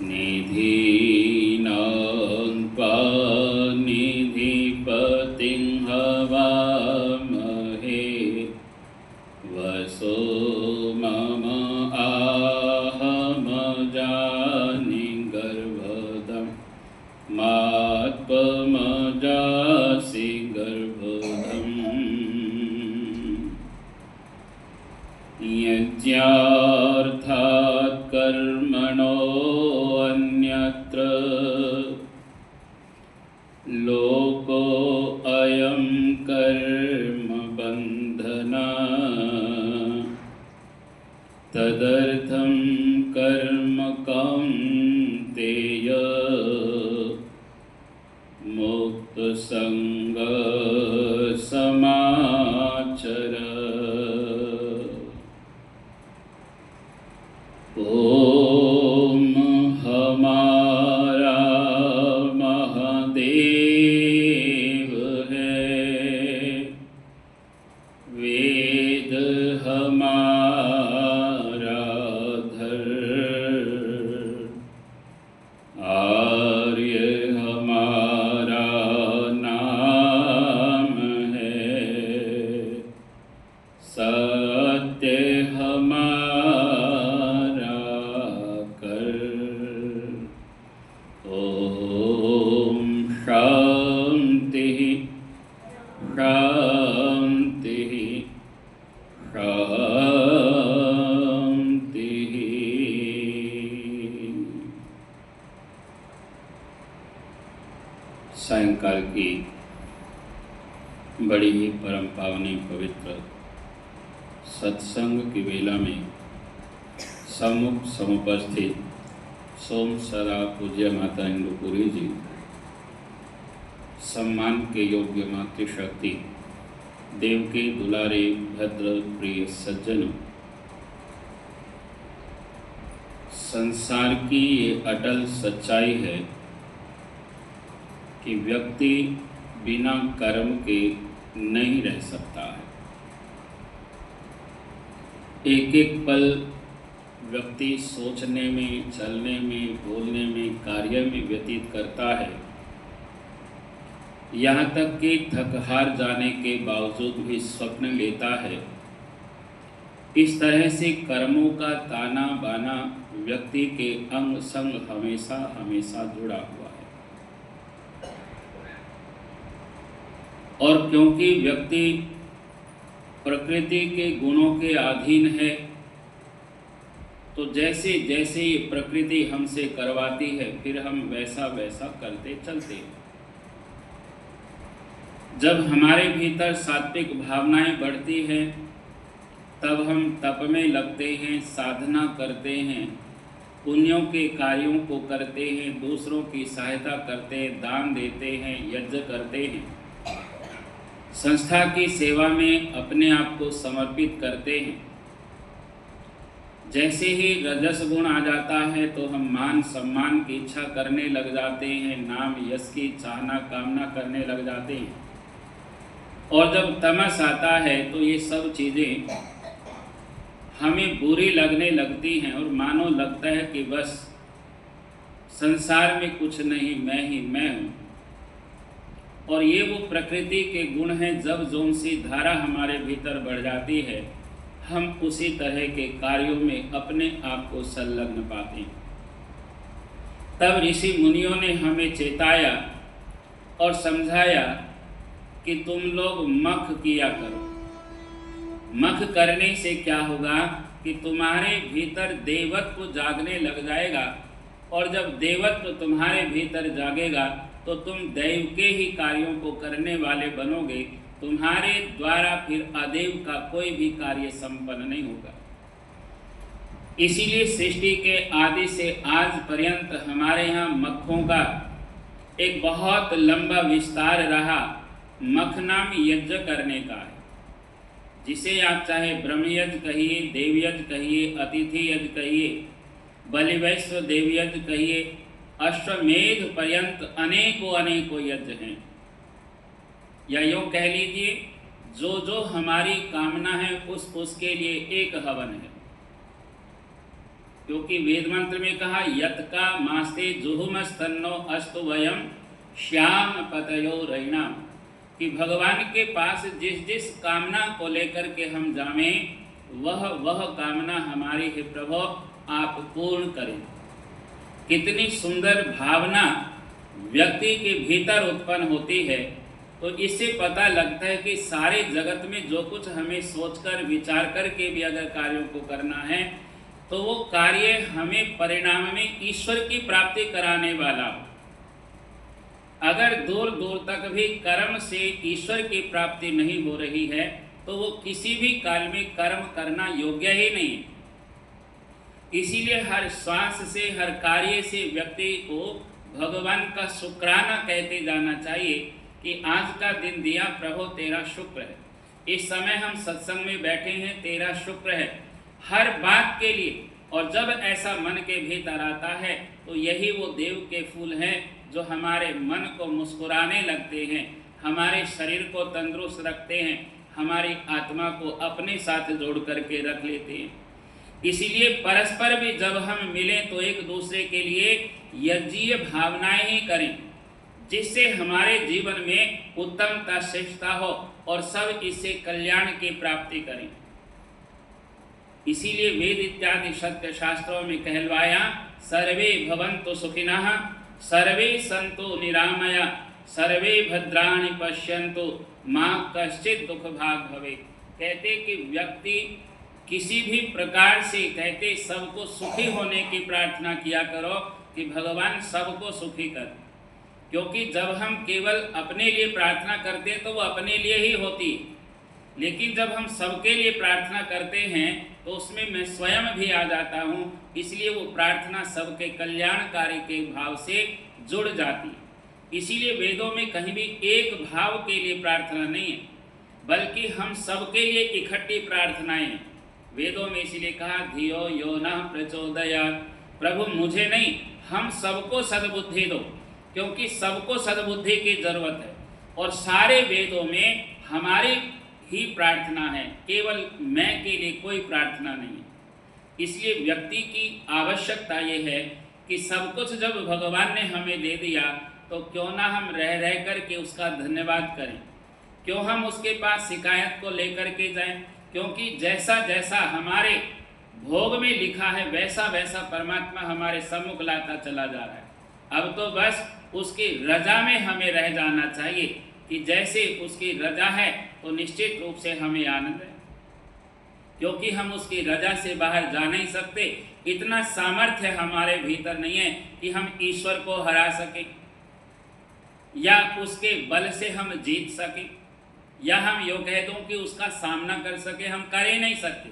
निधीनां त्वा निधिपतिं हवामहे वसो मम आहमजानि गर्भदं मात्वमजासि गर्भदम् यज्ञार्थात् कर्मणो अन्यत्र लोको अयं कर्म बन्धना तदर्थं कर्म कौन्तेय मुक्तसंगः समाचर। ओम हमारा महादेव है, वेद हमारा धर्म, आर्य हमारा नाम है, सत्य हमारा कर। ओम शांति शांति शांति। सायंकाल की बड़ी ही परम पावनी पवित्र सत्संग की वेला में सम्मुख समुपस्थित सोम सदा पूज्य माता इंदुपुरी जी, सम्मान के योग्य मातृशक्ति, देव के दुलारे भद्र प्रिय सज्जन, संसार की ये अटल सच्चाई है कि व्यक्ति बिना कर्म के नहीं रह सकता है। एक एक पल व्यक्ति सोचने में, चलने में, बोलने में, कार्य में व्यतीत करता है। यहाँ तक कि थक हार जाने के बावजूद भी स्वप्न लेता है। इस तरह से कर्मों का ताना बाना व्यक्ति के अंग संग हमेशा हमेशा जुड़ा हुआ है। और क्योंकि व्यक्ति प्रकृति के गुणों के अधीन है, तो जैसे जैसे ये प्रकृति हमसे करवाती है फिर हम वैसा वैसा करते चलते हैं। जब हमारे भीतर सात्विक भावनाएं बढ़ती हैं तब हम तप में लगते हैं, साधना करते हैं, पुण्यों के कार्यों को करते हैं, दूसरों की सहायता करते हैं, दान देते हैं, यज्ञ करते हैं, संस्था की सेवा में अपने आप को समर्पित करते हैं। जैसे ही रजस गुण आ जाता है तो हम मान सम्मान की इच्छा करने लग जाते हैं, नाम यश की चाहना कामना करने लग जाते हैं। और जब तमस आता है तो ये सब चीज़ें हमें बुरी लगने लगती हैं और मानो लगता है कि बस संसार में कुछ नहीं, मैं ही मैं हूँ। और ये वो प्रकृति के गुण हैं। जब जोन सी धारा हमारे भीतर बढ़ जाती है हम उसी तरह के कार्यों में अपने आप को संलग्न पाते हैं। तब ऋषि मुनियों ने हमें चेताया और समझाया कि तुम लोग मख किया करो। मख करने से क्या होगा कि तुम्हारे भीतर देवत्व जागने लग जाएगा, और जब देवत्व तुम्हारे भीतर जागेगा तो तुम दैव के ही कार्यों को करने वाले बनोगे। तुम्हारे द्वारा फिर अदेव का कोई भी कार्य संपन्न नहीं होगा। इसीलिए सृष्टि के आदि से आज पर्यंत हमारे यहाँ मखों का एक बहुत लंबा विस्तार रहा। मख नाम यज्ञ करने का है, जिसे आप चाहे ब्रह्म यज्ञ कहिए, देव यज्ञ कहिए, अतिथि यज्ञ कहिए, बलिवैश्व देव यज्ञ कहिए, अश्वमेध पर्यंत अनेकों अनेकों यज्ञ हैं। या यूँ कह लीजिए जो जो हमारी कामना है उसके लिए एक हवन है। क्योंकि वेद मंत्र में कहा यत का मास्ते जुहुमस्तन्नो अस्तु वयम श्याम पतयो रैणाम, कि भगवान के पास जिस जिस कामना को लेकर के हम जावें वह कामना हमारी है प्रभु आप पूर्ण करें। कितनी सुंदर भावना व्यक्ति के भीतर उत्पन्न होती है। तो इससे पता लगता है कि सारे जगत में जो कुछ हमें सोचकर विचार करके भी अगर कार्यों को करना है तो वो कार्य हमें परिणाम में ईश्वर की प्राप्ति कराने वाला हो। अगर दूर दूर तक भी कर्म से ईश्वर की प्राप्ति नहीं हो रही है तो वो किसी भी काल में कर्म करना योग्य ही नहीं है। इसीलिए हर श्वास से हर कार्य से व्यक्ति को भगवान का शुक्राना कहते जाना चाहिए कि आज का दिन दिया प्रभु तेरा शुक्र है, इस समय हम सत्संग में बैठे हैं तेरा शुक्र है हर बात के लिए। और जब ऐसा मन के भीतर आता है तो यही वो देव के फूल हैं जो हमारे मन को मुस्कुराने लगते हैं, हमारे शरीर को तंदुरुस्त रखते हैं, हमारी आत्मा को अपने साथ जोड़ करके रख लेते हैं। इसीलिए परस्पर भी जब हम मिलें तो एक दूसरे के लिए यज्ञीय भावनाएं ही करें, जिससे हमारे जीवन में उत्तमता श्रेष्ठता हो और सब इससे कल्याण की प्राप्ति करें। इसीलिए वेद इत्यादि सत्य शास्त्रों में कहलवाया सर्वे भवन्तु सुखिनः सर्वे सन्तु निरामया सर्वे भद्राणि पश्यन्तु मां कश्चित् दुख भाग भवे। कहते कि व्यक्ति किसी भी प्रकार से कहते सबको सुखी होने की प्रार्थना किया करो कि भगवान सबको सुखी कर। क्योंकि जब हम केवल अपने लिए प्रार्थना करते हैं तो वो अपने लिए ही होती, लेकिन जब हम सबके लिए प्रार्थना करते हैं तो उसमें मैं स्वयं भी आ जाता हूँ। इसलिए वो प्रार्थना सबके कल्याणकारी के भाव से जुड़ जाती है। इसीलिए वेदों में कहीं भी एक भाव के लिए प्रार्थना नहीं है, बल्कि हम सबके लिए इकट्ठी प्रार्थनाएं हैं। वेदों में इसीलिए कहा धियो यो न प्रचोदयात्, प्रभु मुझे नहीं हम सबको सद्बुद्धि दो, क्योंकि सबको सद्बुद्धि की जरूरत है। और सारे वेदों में हमारी ही प्रार्थना है, केवल मैं के लिए कोई प्रार्थना नहीं है। इसलिए व्यक्ति की आवश्यकता ये है कि सब कुछ जब भगवान ने हमें दे दिया तो क्यों ना हम रह रह कर के उसका धन्यवाद करें, क्यों हम उसके पास शिकायत को लेकर के जाएं। क्योंकि जैसा जैसा हमारे भोग में लिखा है वैसा वैसा परमात्मा हमारे सम्मुख लाता चला जा रहा है। अब तो बस उसकी रजा में हमें रह जाना चाहिए कि जैसे उसकी रजा है तो निश्चित रूप से हमें आनंद है, क्योंकि हम उसकी रजा से बाहर जा नहीं सकते। इतना सामर्थ्य हमारे भीतर नहीं है कि हम ईश्वर को हरा सके या उसके बल से हम जीत सके, या हम यो कह दूं कि उसका सामना कर सके। हम कर ही नहीं सकते,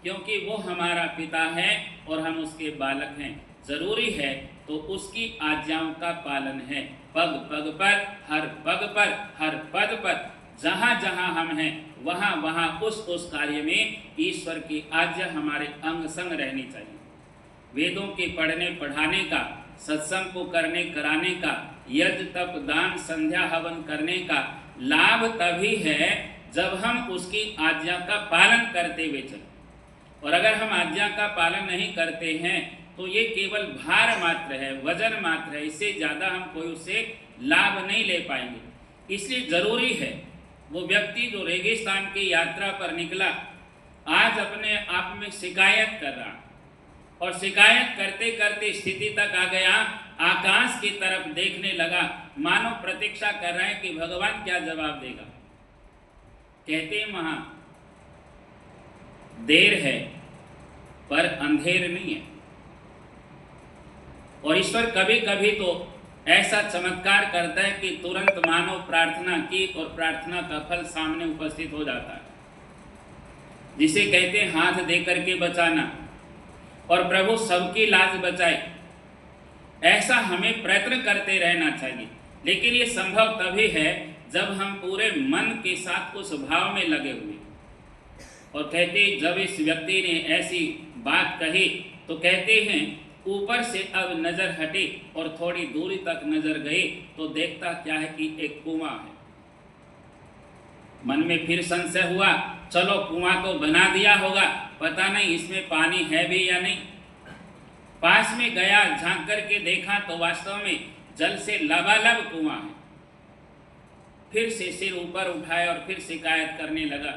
क्योंकि वो हमारा पिता है और हम उसके बालक हैं। जरूरी है तो उसकी आज्ञाओं का पालन है, पग पग पर, हर पग पर, हर पद पर, जहाँ जहाँ हम हैं वहाँ वहाँ उस कार्य में ईश्वर की आज्ञा हमारे अंग संग रहनी चाहिए। वेदों के पढ़ने पढ़ाने का, सत्संग को करने कराने का, यज्ञ तप दान संध्या हवन करने का लाभ तभी है जब हम उसकी आज्ञा का पालन करते हुए चलें। और अगर हम आज्ञा का पालन नहीं करते हैं तो ये केवल भार मात्र है, वजन मात्र है, इससे ज़्यादा हम कोई उससे लाभ नहीं ले पाएंगे। इसलिए जरूरी है वो व्यक्ति जो रेगिस्तान की यात्रा पर निकला आज अपने आप में शिकायत कर रहा, और शिकायत करते करते स्थिति तक आ गया, आकाश की तरफ देखने लगा, मानो प्रतीक्षा कर रहे हैं कि भगवान क्या जवाब देगा। कहते वहां देर है पर अंधेर नहीं है। और ईश्वर कभी कभी तो ऐसा चमत्कार करता है कि तुरंत मानो प्रार्थना की और प्रार्थना का फल सामने उपस्थित हो जाता है, जिसे कहते हैं हाथ दे करके बचाना। और प्रभु सबकी लाज बचाए, ऐसा हमें प्रयत्न करते रहना चाहिए। लेकिन ये संभव तभी है जब हम पूरे मन के साथ उस भाव में लगे हुए। और कहते जब इस व्यक्ति ने ऐसी बात कही तो कहते हैं ऊपर से अब नजर हटी और थोड़ी दूरी तक नजर गई तो देखता क्या है कि एक कुआं है। मन में फिर संशय हुआ, चलो कुआं तो बना दिया होगा, पता नहीं इसमें पानी है भी या नहीं। पास में गया, झांक करके देखा तो वास्तव में जल से लबालब कुआं है। फिर से सिर ऊपर उठाया और फिर शिकायत करने लगा,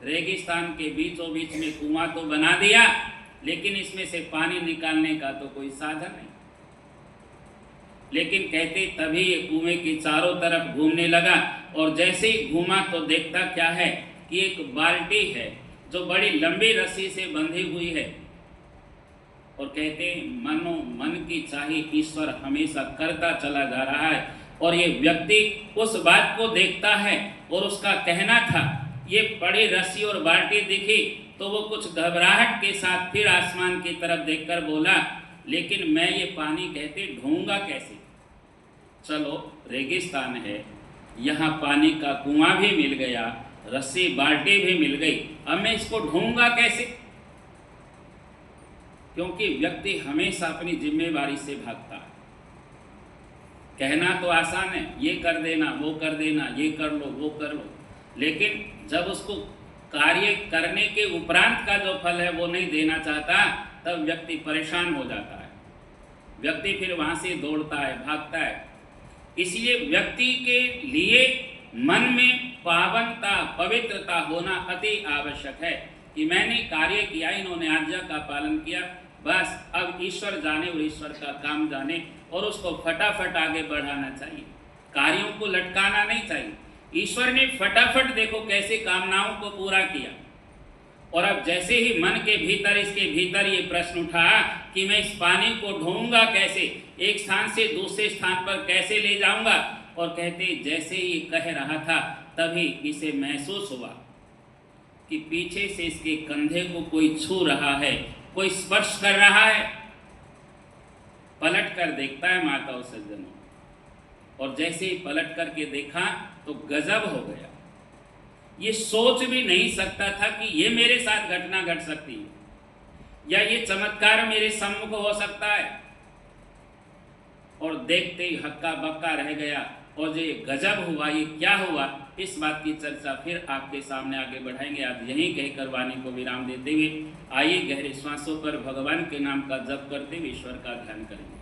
रेगिस्तान के बीचों बीच में कुआं तो बना दिया, लेकिन इसमें से पानी निकालने का तो कोई साधन नहीं। लेकिन कहते तभी ये कुएं के चारों तरफ घूमने लगा, और जैसे ही घूमा तो देखता क्या है कि एक बाल्टी है जो बड़ी लंबी रस्सी से बंधी हुई है। और कहते मनो मन की चाही ईश्वर हमेशा करता चला जा रहा है। और ये व्यक्ति उस बात को देखता है, और उसका कहना था, ये बड़ी रस्सी और बाल्टी दिखी तो वो कुछ घबराहट के साथ फिर आसमान की तरफ देखकर बोला, लेकिन मैं ये पानी कहते ढूंढूंगा कैसे? चलो रेगिस्तान है, यहाँ पानी का कुआं भी मिल गया, रस्सी बाल्टी भी मिल गई, अब मैं इसको ढूंढूंगा कैसे? क्योंकि व्यक्ति हमेशा अपनी जिम्मेवारी से भागता है। कहना तो आसान है, ये कर देना, वो कर देना, ये कर लो, वो कर लो, लेकिन जब उसको कार्य करने के उपरांत का जो फल है वो नहीं देना चाहता, तब व्यक्ति परेशान हो जाता है। व्यक्ति फिर वहाँ से दौड़ता है, भागता है। इसलिए व्यक्ति के लिए मन में पावनता, पवित्रता होना अति आवश्यक है कि मैंने कार्य किया, इन्होंने आज्ञा का पालन किया, बस अब ईश्वर जाने और ईश्वर का काम जाने, और उसको फटाफट आगे बढ़ाना चाहिए। कार्यों को लटकाना नहीं चाहिए। ईश्वर ने फटाफट देखो कैसे कामनाओं को पूरा किया। और अब जैसे ही मन के भीतर, इसके भीतर ये प्रश्न उठा कि मैं इस पानी को ढूंढूंगा कैसे, एक स्थान से दूसरे स्थान पर कैसे ले जाऊंगा, और कहते जैसे ही कह रहा था तभी इसे महसूस हुआ कि पीछे से इसके कंधे को कोई छू रहा है, कोई स्पर्श कर रहा है। पलट कर देखता है माता और सज्जनों, और जैसे ही पलट करके देखा तो गजब हो गया। ये सोच भी नहीं सकता था कि ये मेरे साथ घटना घट सकती है, या ये चमत्कार मेरे सम्मुख हो सकता है। और देखते ही हक्का बक्का रह गया, और जो ये गजब हुआ, ये क्या हुआ, इस बात की चर्चा फिर आपके सामने आगे बढ़ाएंगे। आज यहीं कहकर वाणी को विराम देते हुए आइए गहरे श्वासों पर भगवान के नाम का जप करते हुए ईश्वर का ध्यान करेंगे।